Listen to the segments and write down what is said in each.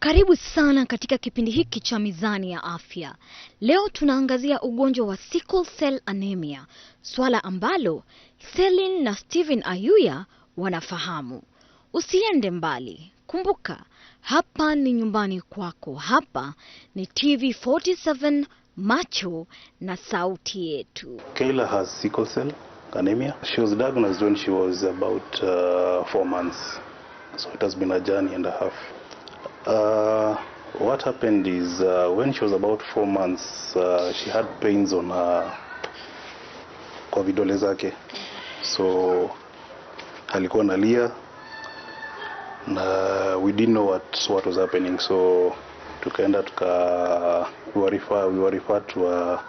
Karibu sana katika kipindi hiki cha Mizani ya Afya. Leo tunaangazia ugonjwa wa sickle cell anemia, swala ambalo Celine na Steven Ayuya wanafahamu. Usiende mbali. Kumbuka, hapa ni nyumbani kwako. Hapa ni TV47, macho na sauti yetu. Kayla has sickle cell anemia. She was diagnosed when she was about 4 months. So it has been a journey and a half. What happened is when she was about 4 months, she had pains on her kwa vidole zake. So alikuwa analia na we didn't know what was happening. So we were referred to a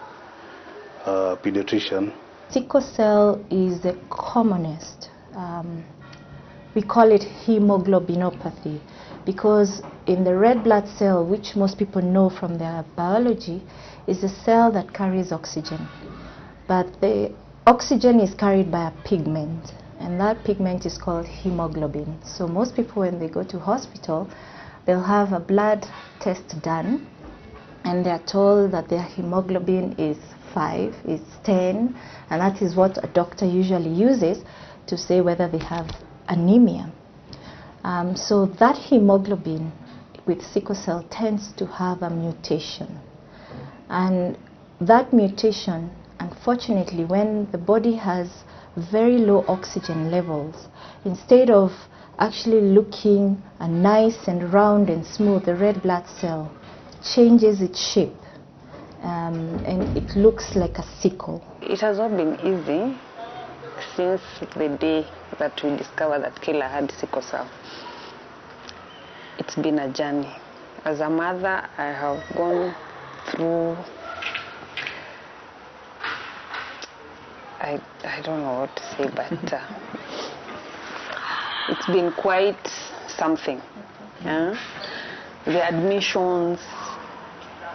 pediatrician. Sickle cell is the commonest. We call it hemoglobinopathy because in the red blood cell, which most people know from their biology, is a cell that carries oxygen. But the oxygen is carried by a pigment, and that pigment is called hemoglobin. So most people, when they go to hospital, they'll have a blood test done, and they're told that their hemoglobin is 5, it's 10, and that is what a doctor usually uses to say whether they have anemia. So that hemoglobin with sickle cell tends to have a mutation. And that mutation, unfortunately, when the body has very low oxygen levels, instead of actually looking nice and round and smooth, the red blood cell changes its shape and it looks like a sickle. It has not been easy since the day that we discovered that Kayla had sickle cell. It's been a journey. As a mother, I have gone through, I don't know what to say, but it's been quite something. The admissions,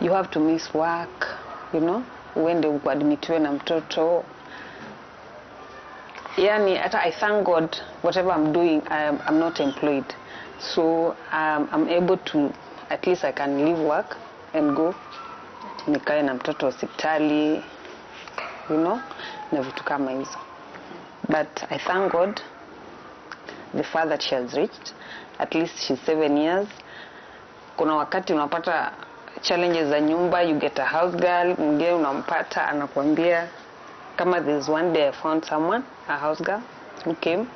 you have to miss work, you know, when they admitiwe na mtoto. Yani, I thank God, whatever I'm doing, I'm not employed. So I'm able to, at least I can leave work and go. Nikae na mtoto hospitali, you know, na vitu kama hizo. But I thank God, the far that she has reached. At least she's 7 years. Kuna wakati unapata challenges za nyumba, you get a house girl, mwingine unampata anakuambia, kama there's one day I found someone, a house girl, who came.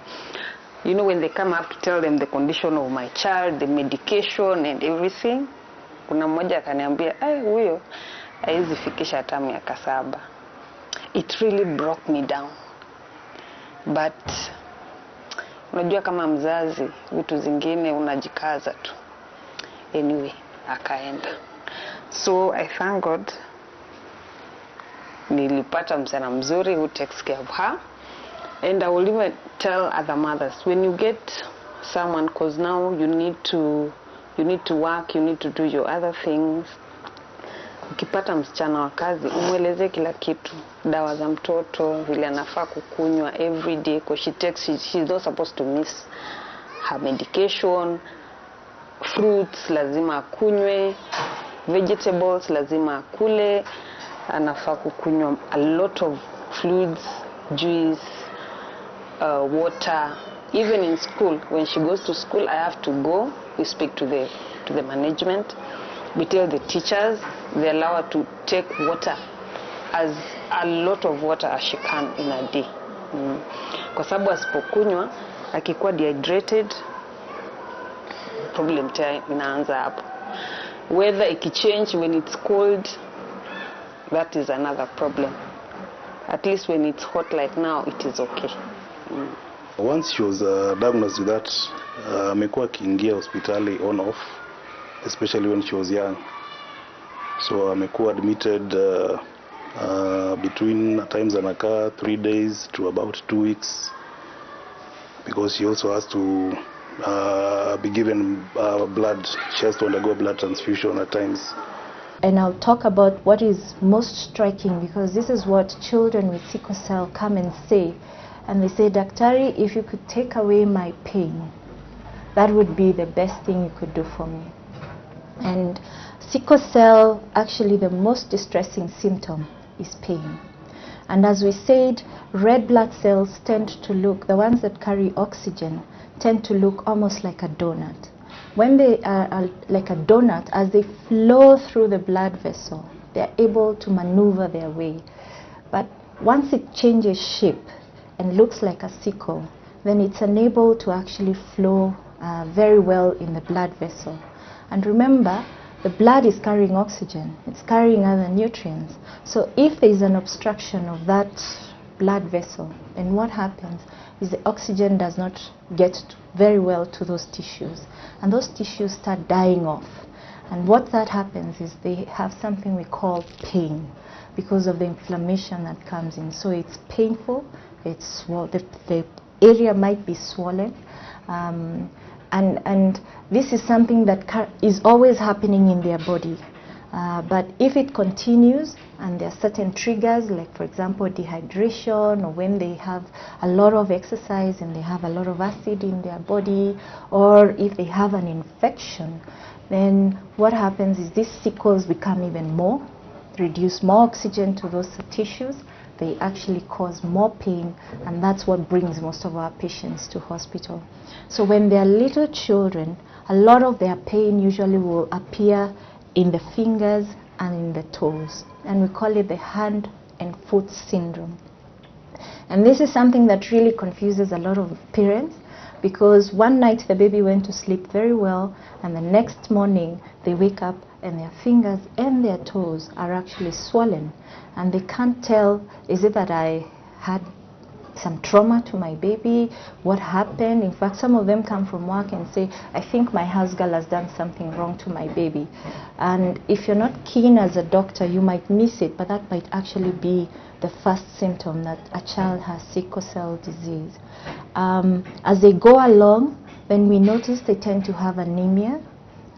You know, when they come up to tell them the condition of my child, the medication and everything, kuna mmoja akaniambia, huyo haizi fikisha hata miaka 7. It really broke me down. But unajua kama mzazi, vitu zingine unajikaza tu. Anyway, akaenda. So I thank God, nilipata msichana mzuri who takes care of her. And I will even tell other mothers, when you get someone, because now you need to work, you need to do your other things. Ukipata msichana wa kazi, umweleze kila kitu, dawa za mtoto, vile anafaa kukunywa every day, because she's not supposed to miss her medication. Fruits lazima akunywe, vegetables lazima akule, anafaa kukunywa a lot of fluids, juice, water. Even in school, when she goes to school, I have to go. We speak to the management. We tell the teachers they allow her to take water, as a lot of water as she can in a day. Kwa sababu asipokunywa, akikuwa dehydrated, problem inaanza hapo. Weather ikichange, when it's cold, that is another problem. At least when it's hot like now, it is okay. Once she was diagnosed with that, amekuwa akiingia hospitali on off, especially when she was young. So amekuwa admitted between times anakaa 3 days to about 2 weeks, because she also has to be given blood. She has to undergo blood transfusion at times. And I'll talk about what is most striking, because this is what children with sickle cell come and say. And they say, Daktari, if you could take away my pain, that would be the best thing you could do for me. And sickle cell, actually the most distressing symptom is pain. And as we said, red blood cells tend to look, the ones that carry oxygen, tend to look almost like a donut. When they are like a donut, as they flow through the blood vessel, they are able to maneuver their way. But once it changes shape and looks like a sickle, then it's unable to actually flow very well in the blood vessel. And remember, the blood is carrying oxygen, it's carrying other nutrients. So if there is an obstruction of that blood vessel, then what happens is the oxygen does not get very well to those tissues, and those tissues start dying off. And what that happens is they have something we call pain because of the inflammation that comes in. So it's painful, the area might be swollen, and this is something that is always happening in their body. But if it continues and there are certain triggers, like for example dehydration, or when they have a lot of exercise and they have a lot of acid in their body, or if they have an infection, then what happens is these sickles become even more, reduce more oxygen to those tissues. They actually cause more pain, and that's what brings most of our patients to hospital. So when they are little children, a lot of their pain usually will appear in the fingers and in the toes, and we call it the hand and foot syndrome. And this is something that really confuses a lot of parents, because one night the baby went to sleep very well, and the next morning they wake up and their fingers and their toes are actually swollen, and they can't tell, is it that I had some trauma to my baby, what happened? In fact, some of them come from work and say, I think my house girl has done something wrong to my baby. And if you're not keen as a doctor, you might miss it, but that might actually be the first symptom that a child has sickle cell disease. As they go along, then we notice they tend to have anemia,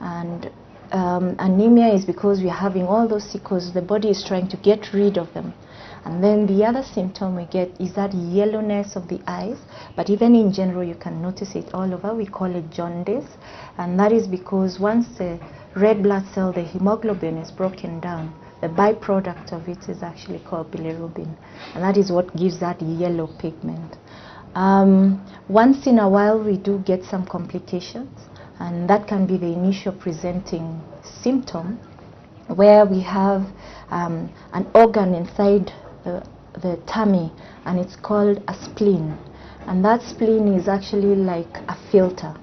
and anemia is because we're having all those sickles, the body is trying to get rid of them. And then the other symptom we get is that yellowness of the eyes, but even in general you can notice it all over. We call it jaundice, and that is because once the red blood cell, the hemoglobin, is broken down, the byproduct of it is actually called bilirubin, and that is what gives that yellow pigment. Once in a while we do get some complications, and that can be the initial presenting symptom, where we have an organ inside the tummy, and it's called a spleen, and that spleen is actually like a filter,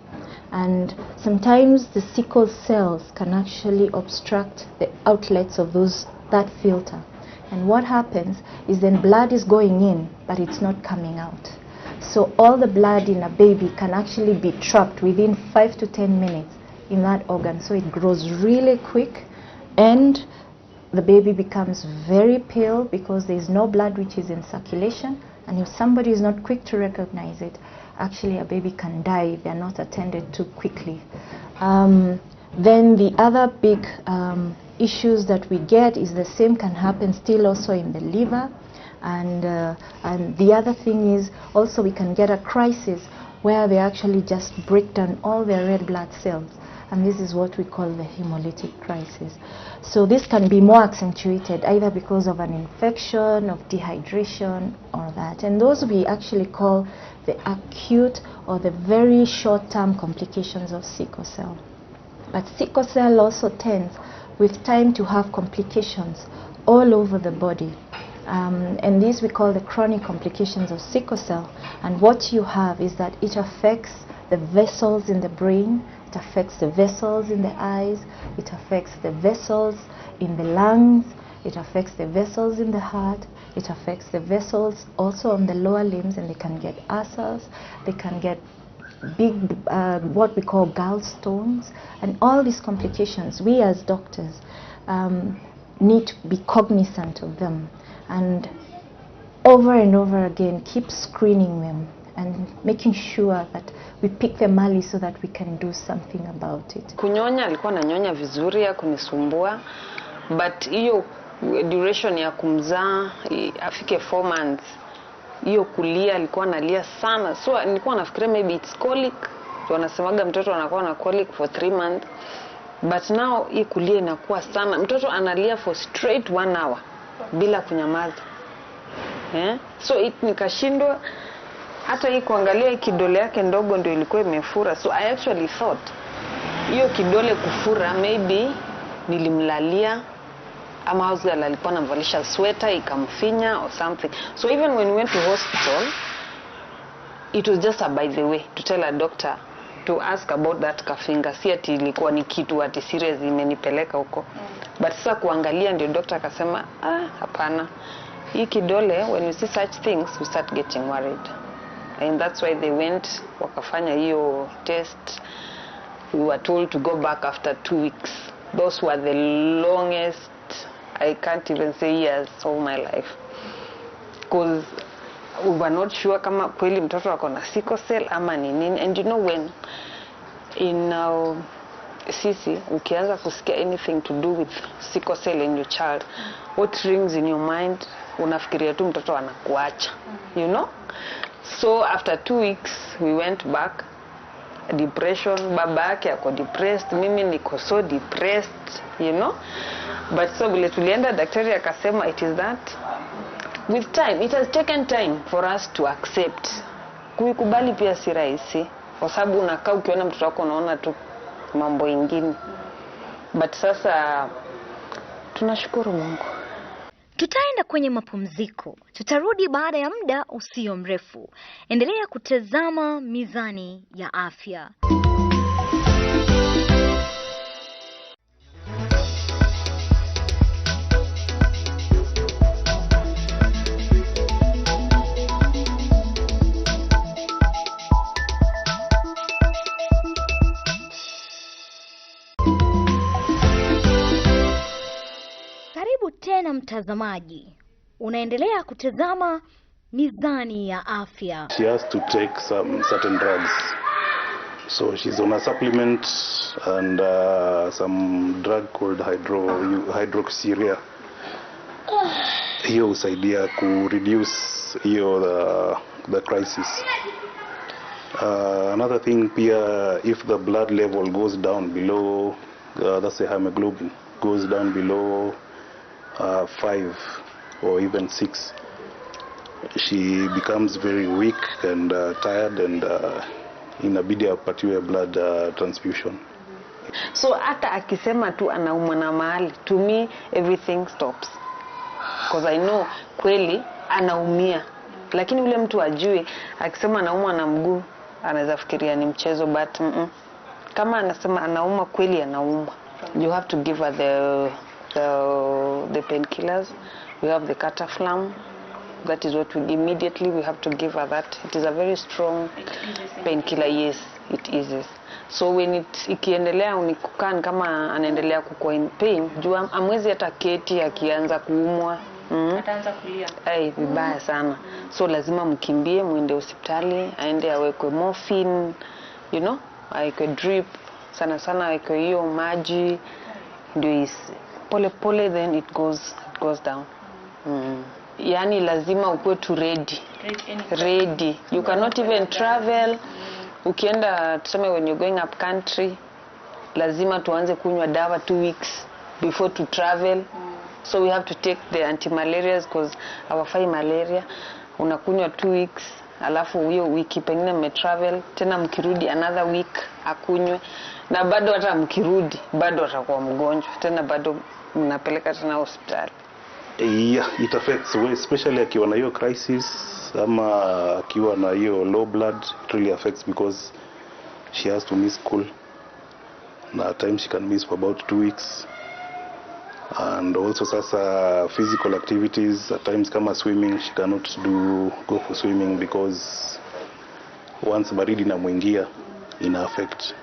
and sometimes the sickle cells can actually obstruct the outlets of that filter, and what happens is then blood is going in but it's not coming out. So all the blood in a baby can actually be trapped within 5 to 10 minutes in that organ, so it grows really quick, and the baby becomes very pale because there is no blood which is in circulation, and if somebody is not quick to recognize it, actually a baby can die if they are not attended to quickly. Then the other big issues that we get is the same can happen still also in the liver, and the other thing is also we can get a crisis where they actually just break down all their red blood cells, and this is what we call the hemolytic crisis. So this can be more accentuated either because of an infection, of dehydration, or that. And those we actually call the acute or the very short-term complications of sickle cell. But sickle cell also tends with time to have complications all over the body. And these we call the chronic complications of sickle cell. And what you have is that it affects the vessels in the brain, it affects the vessels in the eyes, it affects the vessels in the lungs, it affects the vessels in the heart, it affects the vessels also on the lower limbs, and they can get ulcers, they can get big, what we call gallstones, and all these complications, we as doctors need to be cognizant of them, and over again keep screening them and making sure that we pick them early so that we can do something about it. Kunyonya alikuwa ananyonya vizuri ya kunisumbua, but hiyo duration ya kumzaa afike 4 months, hiyo kulia alikuwa analia sana, so nilikuwa nafikiria maybe it's colic. Wanasemaga mtoto anakuwa na colic for 3 months, But now hii kulia inakuwa sana. Mtoto analia for straight 1 hour bila kunyamaza. So nikashindwa hata hii kuangalia kidole yake ndogo ndio ilikuwa imefura. So I actually thought hiyo kidole kufura maybe nilimlalia ama house girl alikuwa anamvalisha sweater ikamfinya or something. So even when we went to hospital, it was just a by the way to tell a doctor to ask about that kafinga. Si ati ilikuwa ni kitu ati serious imenipeleka huko. But sasa kuangalia ndio doctor akasema hapana. Hii kidole, when you see such things we start getting worried. And that's why they went wakafanya hiyo test. We were told to go back after 2 weeks. Those were the longest, I can't even say years of my life. Because we were not sure kama kweli mtoto wako na sickle cell ama ni nini. And you know when in sisi ukianza kusikia anything to do with sickle cell in your child, what rings in your mind, unafikiria tu mtoto anakuacha, you know. So after 2 weeks we went back. Depression, baba yake ako depressed, mimi niko so depressed, you know. But so vile tulienda daktari akasema it is that with time, it has taken time for us to accept. Kuikubali pia si rahisi kwa sababu unakaa ukiona mtoto wako unaona tu mambo ingine. But sasa tunashukuru Mungu. Tutaenda kwenye mapumziko. Tutarudi baada ya muda usio mrefu. Endelea kutazama Mizani ya Afya. Karibu tena mtazamaji. Unaendelea kutazama Mizani ya Afya. She has to take some certain drugs. So she's on a supplement and some drug called hydroxyurea. Hiyo husaidia ku reduce the crisis. Another thing pia, if the blood level goes down below, that's the hemoglobin, goes down below 5 or even 6, she becomes very weak and tired and inabidi apatiwe blood transfusion. So hata akisema tu anaumwa na mahali, to me everything stops. Because I know kweli anaumia. Lakini ule mtu ajue akisema anaumwa na mguu anaweza fikiria ni mchezo, but kama anasema anaumwa kweli anaumwa. You have to give her the painkillers. We have the cataflam. That is what we have to give her that. It is a very strong painkiller. Yes, it eases. So when ikiendelea unikukan kama anaendelea kuko in pain, jua amwezi hata keti akianza kuumwa. Ataanza kulia. Vibaya sana. So lazima mkimbie muende hospitali, aende awekwe morphine, you know, awekwe drip, sana awekwe hiyo maji, ndio pole then it goes down. Yani lazima ukue tu ready. You cannot even travel. Ukienda tuseme when you're going up country, lazima tuanze kunywa dawa 2 weeks before to travel. So we have to take the anti-malarials because hawafai malaria. Unakunywa 2 weeks, alafu hiyo wiki pengine mmetravel, tena mkirudi another week akunywe, na bado hata mkirudi bado atakuwa mgonjwa, tena bado mnapeleka tena hospitali. Yeah, it affects, especially akiwa na hiyo crisis ama akiwa na hiyo low blood, it really affects because she has to miss school. Na at times she can miss for about 2 weeks. And also sasa physical activities, at times kama swimming, she cannot go for swimming because once baridi na muingia ina affect.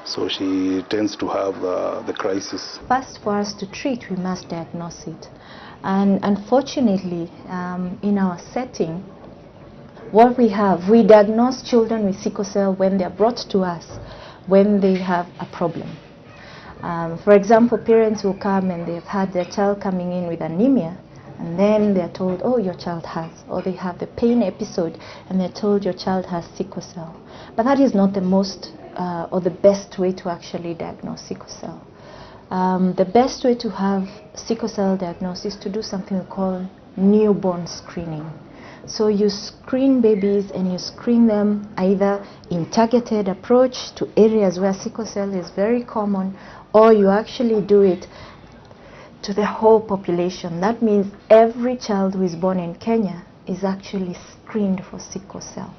So she tends to have the crisis. First, for us to treat, we must diagnose it. And unfortunately, in our setting, what we diagnose children with sickle cell when they are brought to us, when they have a problem. For example, parents will come and they've had their child coming in with anaemia, and then they're told, oh, your child has, or they have the pain episode, and they're told your child has sickle cell. But that is not the most or the best way to actually diagnose sickle cell. The best way to have sickle cell diagnosis is to do something we call newborn screening. So you screen babies and you screen them either in targeted approach to areas where sickle cell is very common, or you actually do it to the whole population. That means every child who is born in Kenya is actually screened for sickle cell.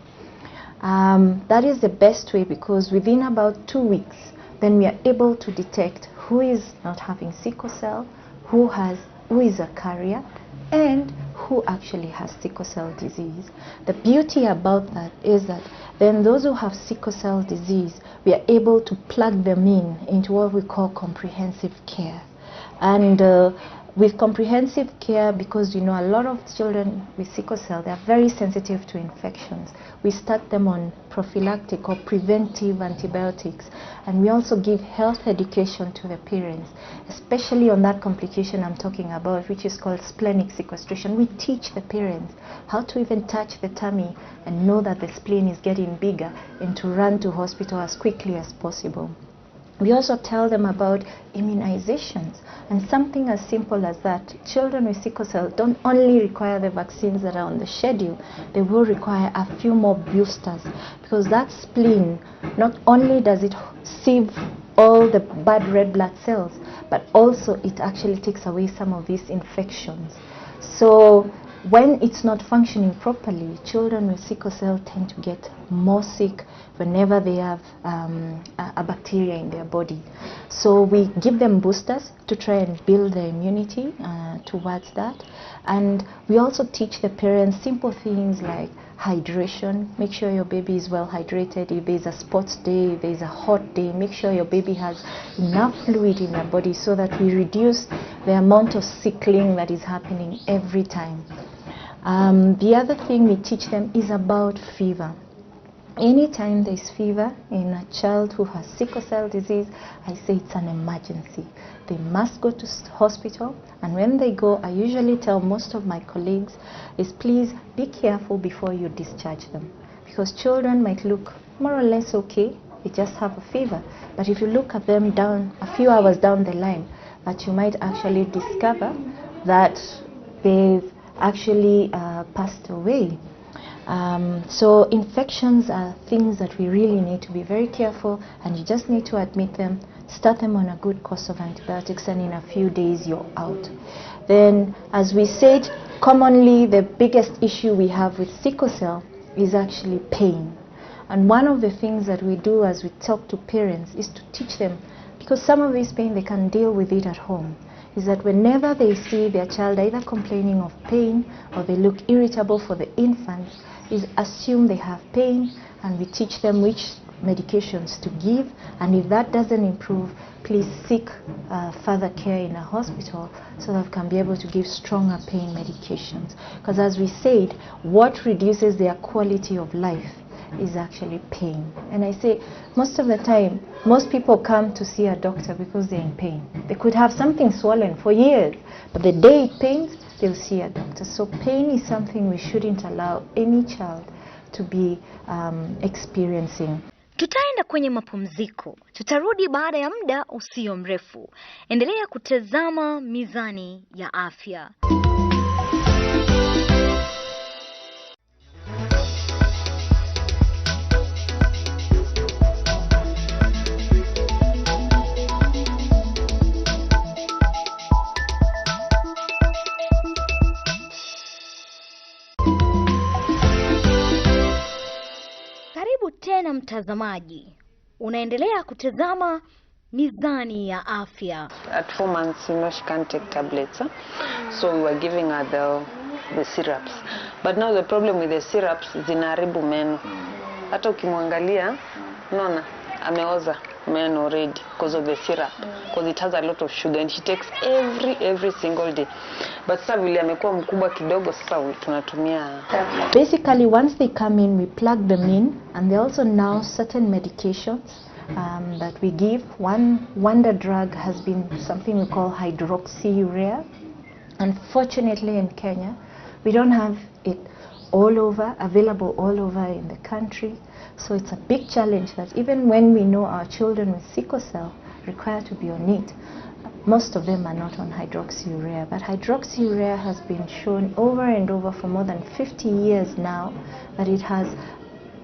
That is the best way, because within about 2 weeks, then we are able to detect who is not having sickle cell, who is a carrier, and who actually has sickle cell disease. The beauty about that is that then those who have sickle cell disease, we are able to plug them into what we call comprehensive care. And with comprehensive care, because you know a lot of children with sickle cell, they are very sensitive to infections. We start them on prophylactic or preventive antibiotics, and we also give health education to the parents, especially on that complication I'm talking about, which is called splenic sequestration. We teach the parents how to even touch the tummy and know that the spleen is getting bigger and to run to hospital as quickly as possible. We also tell them about immunizations, and something as simple as that. Children with sickle cell don't only require the vaccines that are on the schedule, they will require a few more boosters, because that spleen, not only does it sieve all the bad red blood cells, but also it actually takes away some of these infections. So when it's not functioning properly, children with sickle cell tend to get more sick whenever they have a bacteria in their body. So we give them boosters to try and build their immunity towards that. And we also teach the parents simple things like hydration. Make sure your baby is well hydrated. If there's a sports day, if there's a hot day, make sure your baby has enough fluid in their body so that we reduce the amount of sickling that is happening every time. The other thing we teach them is about fever. Anytime there's fever in a child who has sickle cell disease, I say it's an emergency. They must go to hospital, and when they go, I usually tell most of my colleagues is please be careful before you discharge them, because children might look more or less okay, they just have a fever, but if you look at them down a few hours down the line, that you might actually discover that they've actually passed away. So infections are things that we really need to be very careful, and you just need to admit them, start them on a good course of antibiotics, and in a few days you're out. Then, as we said, commonly the biggest issue we have with sickle cell is actually pain. And one of the things that we do as we talk to parents is to teach them, because some of this pain they can deal with it at home, is that whenever they see their child either complaining of pain or they look irritable for the infants, is assume they have pain, and we teach them which medications to give, and if that doesn't improve, please seek further care in a hospital so that we can be able to give stronger pain medications. Because as we said, what reduces their quality of life is actually pain. And I say most of the time, most people come to see a doctor because they're in pain. They could have something swollen for years, but the day it pains, they'll see a doctor. So pain is something we shouldn't allow any child to be experiencing. Tutaenda kwenye mapumziko. Tutarudi baada ya muda usio mrefu. Endelea kutazama Mizani ya Afya. Karibu tena mtazamaji. Unaendelea kutazama Mizani ya Afya. At 4 months, she can't take tablets. So we were giving her the syrups. But now the problem with the syrups, zinaharibu meno. Hata ukimwangalia, unaona, ameoza meno already because of the syrup. Because it has a lot of sugar and she takes every single day. But sasa vile amekuwa mkubwa kidogo, sasa tunatumia. Basically, once they come in, we plug them in, and there are also now certain medications that we give. One wonder drug has been something we call hydroxyurea. Unfortunately, in Kenya, we don't have it all over, available all over in the country. So it's a big challenge that even when we know our children with sickle cell require to be on it, most of them are not on hydroxyurea. But hydroxyurea has been shown over and over for more than 50 years now that it has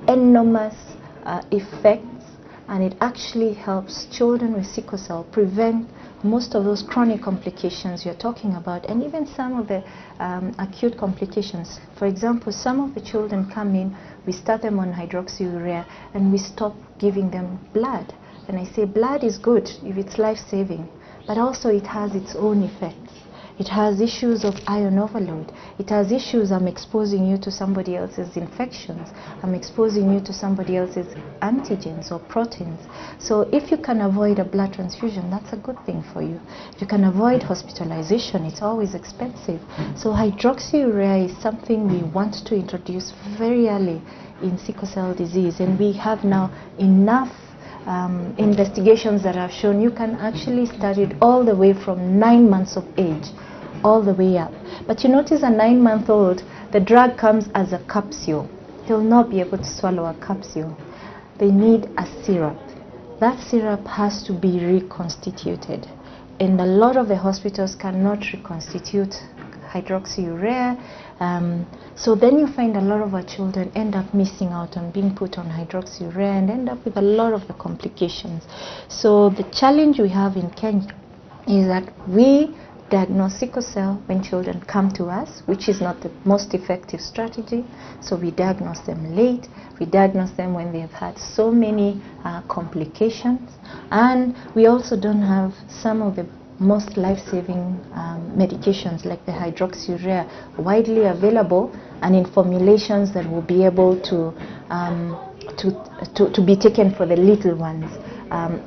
enormous effects, and it actually helps children with sickle cell prevent most of those chronic complications you're talking about, and even some of the acute complications. For example, some of the children come in, we start them on hydroxyurea and we stop giving them blood. And I say blood is good if it's life-saving, but also it has its own effects. It has issues of iron overload. It has issues, I'm exposing you to somebody else's infections. I'm exposing you to somebody else's antigens or proteins. So if you can avoid a blood transfusion, that's a good thing for you. If you can avoid hospitalization, it's always expensive. So hydroxyurea is something we want to introduce very early in sickle cell disease, and we have now enough investigations that have shown you can actually start it all the way from 9 months of age all the way up. But you notice a 9-month-old, the drug comes as a capsule. He'll not be able to swallow a capsule. They need a syrup. That syrup has to be reconstituted, and a lot of the hospitals cannot reconstitute hydroxyurea. So then you find a lot of our children end up missing out on being put on hydroxyurea and end up with a lot of the complications. So the challenge we have in Kenya is that we diagnose sickle cell when children come to us, which is not the most effective strategy. So we diagnose them late. We diagnose them when they have had so many complications. And we also don't have some of the most life-saving medications like the hydroxyurea widely available and in formulations that will be able to be taken for the little ones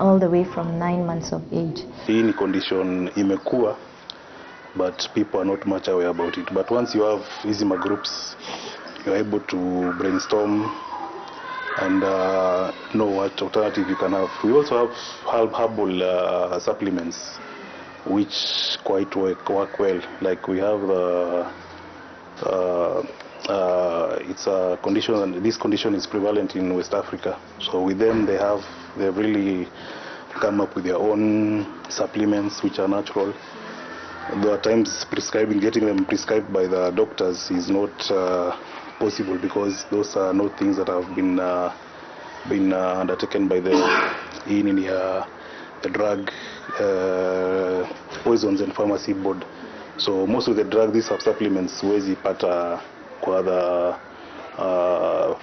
all the way from 9 months of age. Hii ni condition imekuwa, but people are not much aware about it. But once you have hizi groups, you're able to brainstorm and know what alternative you can have. We also have herbal supplements which quite work well. Like we have it's a condition, and this condition is prevalent in West Africa. So with them, they've really come up with their own supplements which are natural. Though at times getting them prescribed by the doctors is not possible, because those are not things that have been undertaken by the drug poisons and pharmacy board. So most of the drugs, these are supplements, huwezi pata kwa other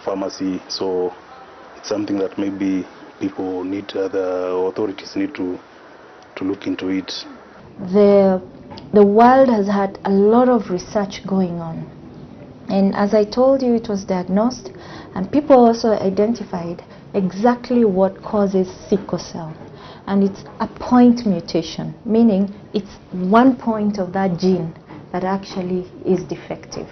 pharmacy. So it's something that maybe people need, the authorities need to look into it. The world has had a lot of research going on, and as I told you, it was diagnosed, and people also identified exactly what causes sickle cell. And it's a point mutation, meaning it's one point of that gene that actually is defective.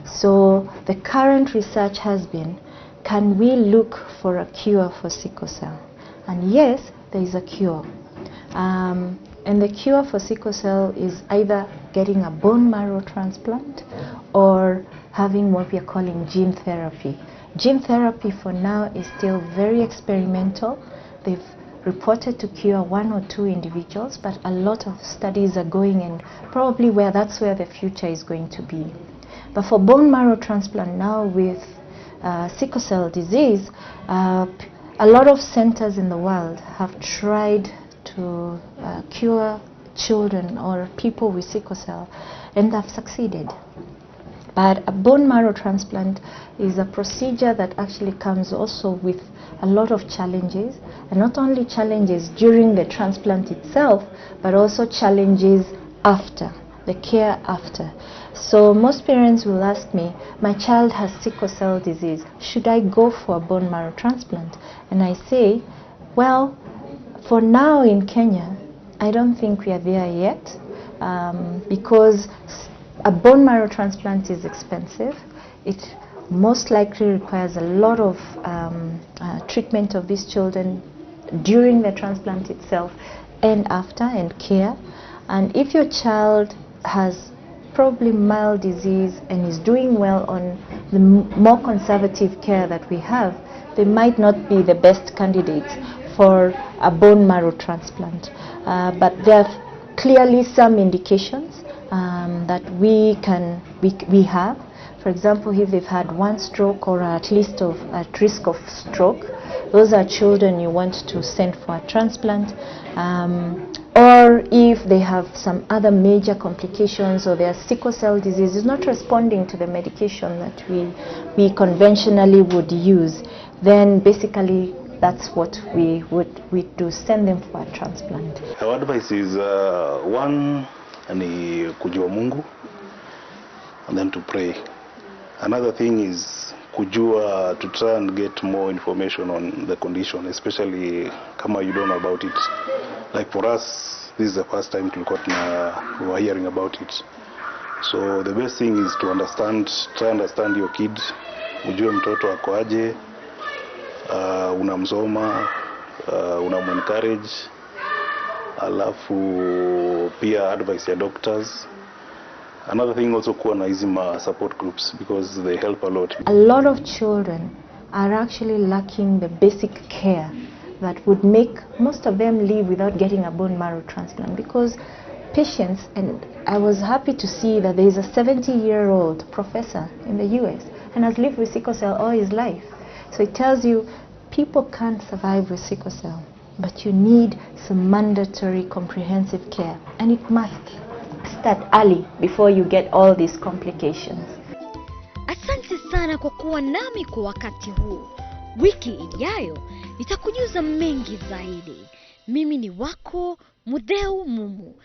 So the current research has been, can we look for a cure for sickle cell? And yes, there is a cure. And the cure for sickle cell is either getting a bone marrow transplant or having what we are calling gene therapy. Gene therapy for now is still very experimental. They've reported to cure 1 or 2 individuals, but a lot of studies are going, and probably that's where the future is going to be. But for bone marrow transplant now with sickle cell disease, a lot of centers in the world have tried to cure children or people with sickle cell, and have succeeded. But a bone marrow transplant is a procedure that actually comes also with a lot of challenges, and not only challenges during the transplant itself, but also challenges after, the care after. So most parents will ask me, my child has sickle cell disease, should I go for a bone marrow transplant? And I say, well, for now in Kenya, I don't think we are there yet, because a bone marrow transplant is expensive. It most likely requires a lot of treatment of these children during the transplant itself and after, and care. And if your child has probably mild disease and is doing well on the more conservative care that we have, they might not be the best candidates for a bone marrow transplant. But there are clearly some indications that we have. For example, if they've had one stroke or at least at risk of stroke, those are children you want to send for a transplant. Or if they have some other major complications, or their sickle cell disease is not responding to the medication that we conventionally would use, then basically that's what we do, send them for a transplant. Our advice is one, ni kujua Mungu, and then to pray. Another thing is kujua, to try and get more information on the condition, especially kama you don't know about it. Like for us, this is the first time we were hearing about it. So the best thing is to try understand your kid, ujue mtoto ako aje, unamsoma, unamu-encourage, alafu pia advice ya doctors. Another thing also kuwa na hizi support groups, because they help a lot. A lot of children are actually lacking the basic care that would make most of them live without getting a bone marrow transplant, because patients, and I was happy to see that there is a 70-year-old professor in the US and has lived with sickle cell all his life. So it tells you people can't survive with sickle cell, but you need some mandatory comprehensive care, and it must start early before you get all these complications. Asante sana kwa kuwa nami kwa wakati huu. Wiki ijayo nitakujuza mengi zaidi. Mimi ni wako Mutheu Mumu.